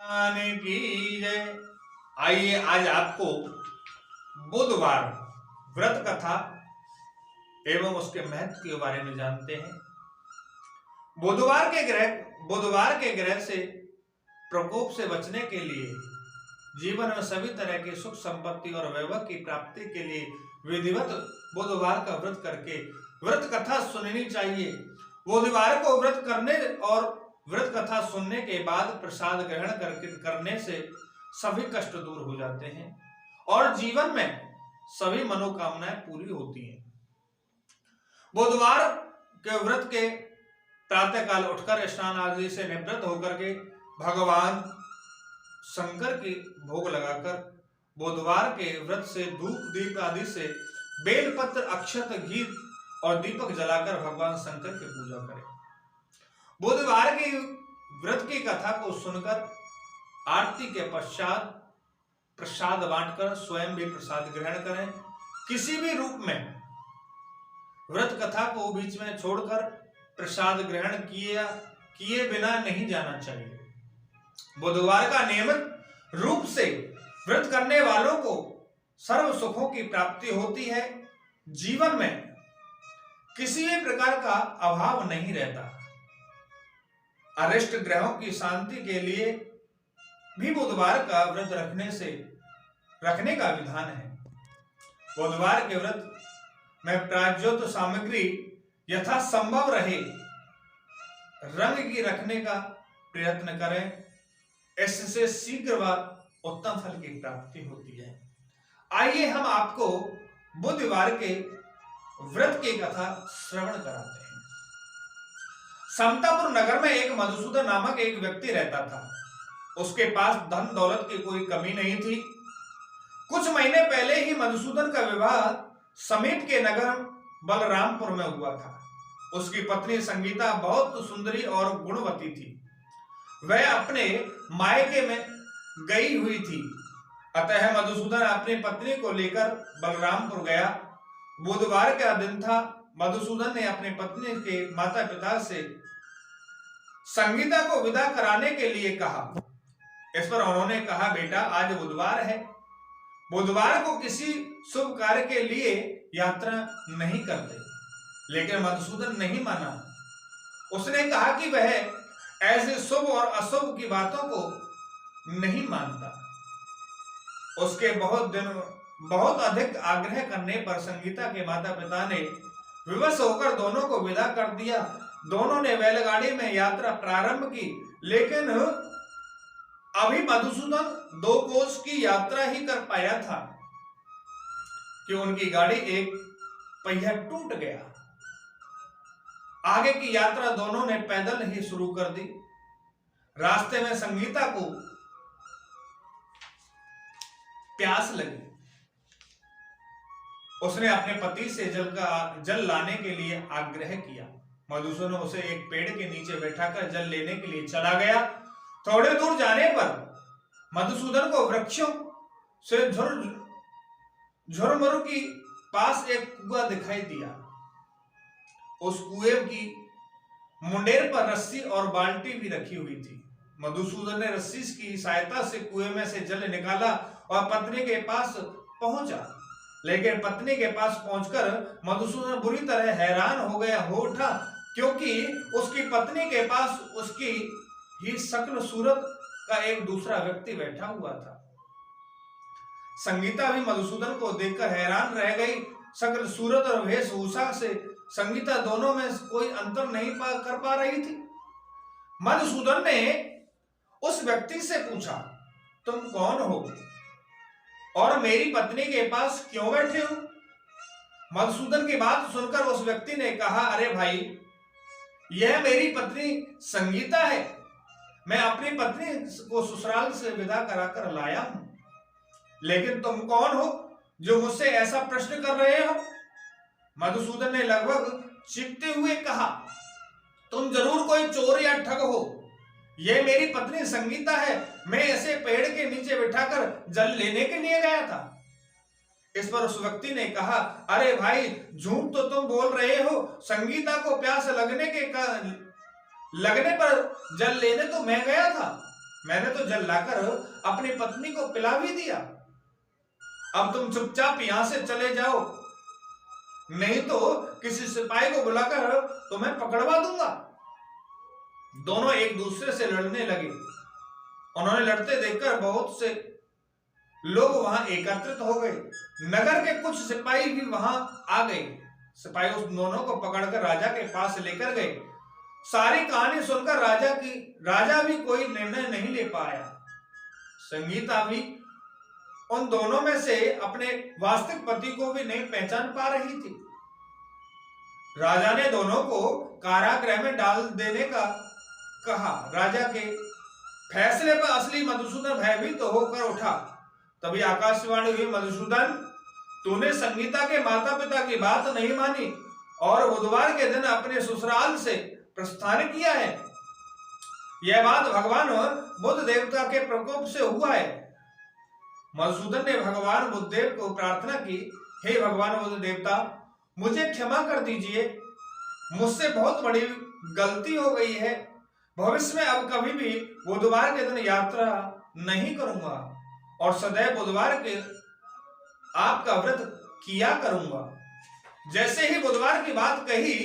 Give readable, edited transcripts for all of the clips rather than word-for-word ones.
आने की जय। आइए आज आपको बुधवार व्रत कथा एवं उसके महत्व के बारे में जानते हैं। बुधवार के ग्रह से प्रकोप से बचने के लिए, जीवन में सभी तरह की सुख संपत्ति और वैभव की प्राप्ति के लिए विधिवत बुधवार का व्रत करके व्रत कथा सुननी चाहिए। बुधवार को व्रत करने और व्रत कथा सुनने के बाद प्रसाद ग्रहण करने से सभी कष्ट दूर हो जाते हैं और जीवन में सभी मनोकामनाएं पूरी होती हैं। बुधवार के व्रत के प्रातः काल उठकर स्नान आदि से निवृत्त होकर के भगवान शंकर की भोग लगाकर बुधवार के व्रत से धूप दीप आदि से बेलपत्र अक्षत घी और दीपक जलाकर भगवान शंकर की पूजा करें। बुधवार की व्रत की कथा को सुनकर आरती के पश्चात प्रसाद बांटकर स्वयं भी प्रसाद ग्रहण करें। किसी भी रूप में व्रत कथा को बीच में छोड़कर प्रसाद ग्रहण किए बिना नहीं जाना चाहिए। बुधवार का नियमित रूप से व्रत करने वालों को सर्व सुखों की प्राप्ति होती है। जीवन में किसी भी प्रकार का अभाव नहीं रहता। अरिष्ट ग्रहों की शांति के लिए भी बुधवार का व्रत रखने का विधान है। बुधवार के व्रत में प्रायश्चित सामग्री यथासंभव रहे रंग की रखने का प्रयत्न करें। इससे शीघ्र व उत्तम फल की प्राप्ति होती है। आइए हम आपको बुधवार के व्रत की कथा श्रवण कराते हैं। समतापुर नगर में एक मधुसूदन नामक एक व्यक्ति रहता था। उसके पास धन दौलत की कोई कमी नहीं थी। कुछ महीने पहले ही मधुसूदन का विवाह समीप के नगर बलरामपुर में हुआ था। उसकी पत्नी संगीता बहुत सुंदरी और गुणवती थी। वह अपने मायके में गई हुई थी। अतः मधुसूदन अपनी पत्नी को लेकर बलरामपुर गया। बुधवार का दिन था। मधुसूदन ने अपनी पत्नी के माता पिता से संगीता को विदा कराने के लिए कहा। इस पर उन्होंने कहा, बेटा आज बुधवार है, बुधवार को किसी शुभ कार्य के लिए यात्रा नहीं करते। लेकिन मधुसूदन नहीं माना। उसने कहा कि वह ऐसे शुभ और अशुभ की बातों को नहीं मानता। उसके बहुत अधिक आग्रह करने पर संगीता के माता पिता ने विवश होकर दोनों को विदा कर दिया। दोनों ने बैलगाड़ी में यात्रा प्रारंभ की। लेकिन अभी मधुसूदन 2 कोस की यात्रा ही कर पाया था कि उनकी गाड़ी एक पहिया टूट गया। आगे की यात्रा दोनों ने पैदल ही शुरू कर दी। रास्ते में संगीता को प्यास लगी। उसने अपने पति से जल लाने के लिए आग्रह किया। मधुसूदन उसे एक पेड़ के नीचे बैठाकर जल लेने के लिए चला गया। थोड़े दूर जाने पर मधुसूदन को वृक्षों से झुरमुरु की पास एक कुआं दिखाई दिया। उस कुएं की मुंडेर पर रस्सी और बाल्टी भी रखी हुई थी। मधुसूदन ने रस्सी की सहायता से कुएं में से जल निकाला और पत्नी के पास पहुंचा। लेकिन पत्नी के पास पहुंचकर मधुसूदन बुरी तरह हैरान हो उठा, क्योंकि उसकी पत्नी के पास उसकी ही शक्ल सूरत का एक दूसरा व्यक्ति बैठा हुआ था। संगीता भी मधुसूदन को देखकर हैरान रह गई। शक्ल सूरत और वेशभूषा से संगीता दोनों में कोई अंतर नहीं कर पा रही थी। मधुसूदन ने उस व्यक्ति से पूछा, तुम कौन हो और मेरी पत्नी के पास क्यों बैठे हो? मधुसूदन की बात सुनकर उस व्यक्ति ने कहा, अरे भाई, यह मेरी पत्नी संगीता है। मैं अपनी पत्नी को ससुराल से विदा कराकर लाया हूं। लेकिन तुम कौन हो जो मुझसे ऐसा प्रश्न कर रहे हो? मधुसूदन ने लगभग चीखते हुए कहा, तुम जरूर कोई चोर या ठग हो। यह मेरी पत्नी संगीता है। मैं इसे पेड़ के नीचे बिठाकर जल लेने के लिए गया था। इस पर उस व्यक्ति ने कहा, अरे भाई, झूठ तो तुम बोल रहे हो। संगीता को प्यास लगने पर जल लेने तो मैं गया था। मैंने तो जल लाकर अपनी पत्नी को पिला भी दिया। अब तुम चुपचाप यहां से चले जाओ, नहीं तो किसी सिपाही को बुलाकर तुम्हें पकड़वा दूंगा। दोनों एक दूसरे से लड़ने लगे। उन्होंने लड़ते देखकर बहुत से लोग वहां एकत्रित हो गए। नगर के कुछ सिपाही भी वहां आ गए। सिपाही उस दोनों को पकड़कर राजा के पास लेकर गए। सारी कहानी सुनकर राजा भी कोई निर्णय नहीं ले पाया। संगीता भी उन दोनों में से अपने वास्तविक पति को भी नहीं पहचान पा रही थी। राजा ने दोनों को कारागृह में डाल देने का कहा। राजा के फैसले पर असली मधुसूदन भयभीत तो होकर उठा। तभी आकाशवाणी हुई, मधुसूदन, तूने संगीता के माता पिता की बात नहीं मानी और बुधवार के दिन अपने ससुराल से प्रस्थान किया है। यह बात भगवान बुद्ध देवता के प्रकोप से हुआ है। मधुसूदन ने भगवान बुद्धदेव को प्रार्थना की, हे भगवान बुद्ध देवता, मुझे क्षमा कर दीजिए। मुझसे बहुत बड़ी गलती हो गई है। भविष्य में अब कभी भी बुधवार के दिन यात्रा नहीं करूंगा और सदैव बुधवार के आपका व्रत किया करूंगा। जैसे ही बुधवार की बात कही,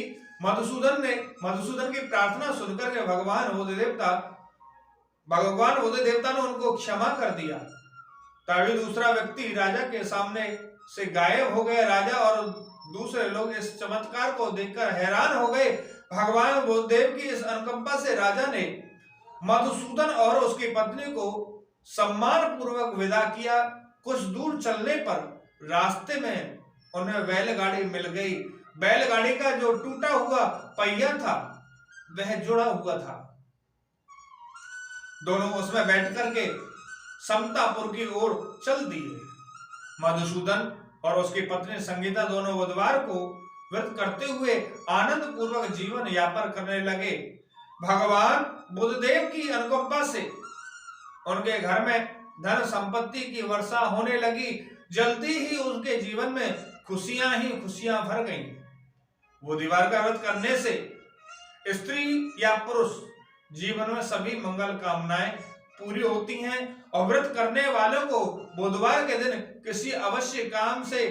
मधुसूदन की प्रार्थना सुनकर के भगवान बुद्ध देवता ने उनको क्षमा कर दिया। तभी दूसरा व्यक्ति राजा के सामने से गायब हो गया। राजा और दूसरे लोग इस चमत्कार को देखकर हैरान हो गए। भगवान बुद्धदेव की इस अनुकंपा से राजा ने मधुसूदन और उसकी पत्नी को सम्मान पूर्वक विदा किया। कुछ दूर चलने पर रास्ते में उन्हें बैलगाड़ी मिल गई। बैलगाड़ी का जो टूटा हुआ पहिया था वह जुड़ा हुआ था। दोनों उसमें बैठ करके समतापुर की ओर चल दिए। मधुसूदन और उसकी पत्नी संगीता दोनों बुधवार को व्रत करते हुए आनंद पूर्वक जीवन यापन करने लगे। भगवान बुद्धदेव की अनुकंपा से उनके घर में धन संपत्ति की वर्षा होने लगी। जल्दी ही उनके जीवन में खुशियां ही खुशियां भर गईं। बुधवार का व्रत करने से स्त्री या पुरुष जीवन में सभी मंगल कामनाएं पूरी होती हैं और व्रत करने वालों को बुधवार के दिन किसी अवश्य काम से